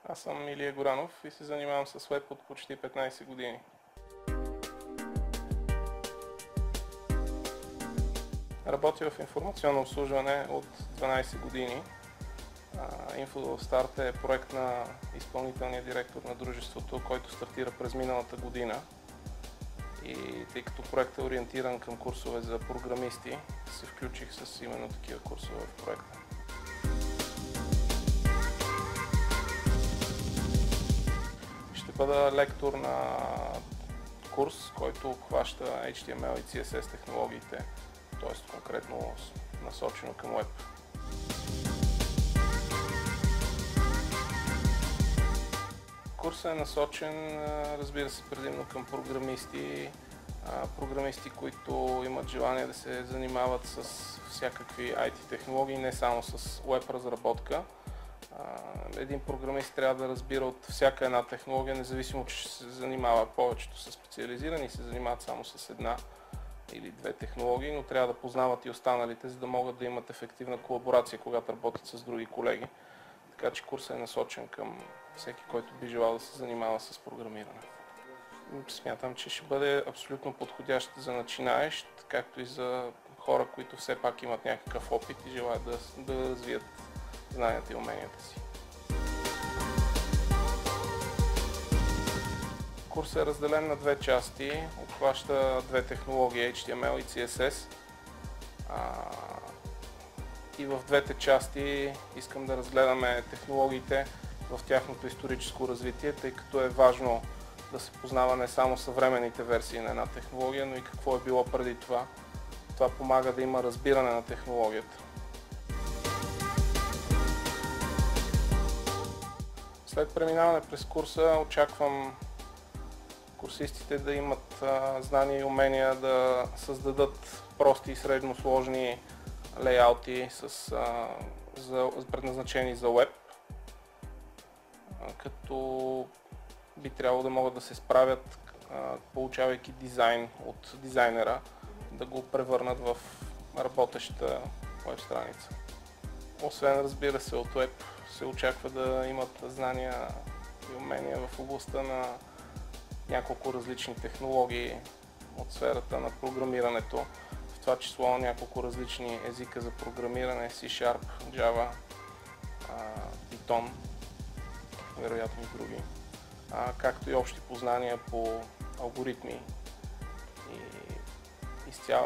Аз съм Илия Горанов и се занимавам с веб от почти 15 години. Работя в информационно обслужване от 12 години. InfoStart е проект на изпълнителния директор на дружеството, който стартира през миналата година. И тъй като проектът е ориентиран към курсове за програмисти, се включих с именно такива курсове в проекта. Ще бъда лектор на курс, който обхваща HTML и CSS технологиите, т.е. конкретно насочено към web. Курсът е насочен, разбира се, предимно към програмисти, които имат желание да се занимават с всякакви IT технологии, не само с web разработка. Един програмист трябва да разбира от всяка една технология, независимо че се занимава, повечето са специализирани и се занимават само с една или две технологии, но трябва да познават и останалите, за да могат да имат ефективна колаборация, когато работят с други колеги. Така че курсът е насочен към всеки, който би желал да се занимава с програмиране. Смятам, че ще бъде абсолютно подходящ за начинаещ, както и за хора, които все пак имат някакъв опит и желаят да развият знанията и уменията си. Курсът е разделен на две части, обхваща две технологии HTML и CSS. И в двете части искам да разгледаме технологиите в тяхното историческо развитие, тъй като е важно да се познава не само съвременните версии на една технология, но и какво е било преди това. Това помага да има разбиране на технологията. След преминаване през курса очаквам курсистите да имат знания и умения да създадат прости и средно сложни лейаути, предназначени за web, като би трябвало да могат да се справят, получавайки дизайн от дизайнера, да го превърнат в работеща web страница. Освен, разбира се, от web се очаква да имат знания и умения в областта на няколко различни технологии от сферата на програмирането, в това число няколко различни езика за програмиране, C#, Java, Python, вероятно и други, както и общи познания по алгоритми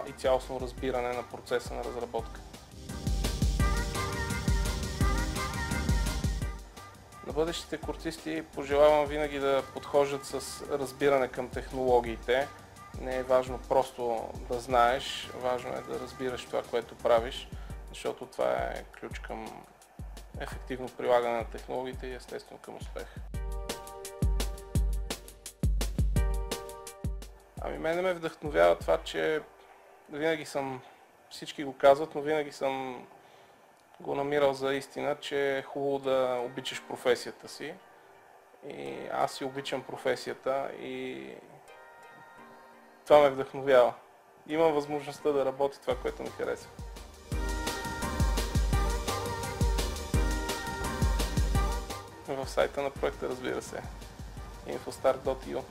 и цялостно разбиране на процеса на разработка. На бъдещите курсисти пожелавам винаги да подхождат с разбиране към технологиите. Не е важно просто да знаеш, важно е да разбираш това, което правиш, защото това е ключ към ефективно прилагане на технологиите и естествено към успех. Мене ме вдъхновява това, че винаги всички го казват, но винаги съм го намирал за истина, че е хубаво да обичаш професията си. И аз си обичам професията и това ме вдъхновява. Имам възможността да работя това, което ми харесва. В сайта на проекта, разбира се, infostart.io.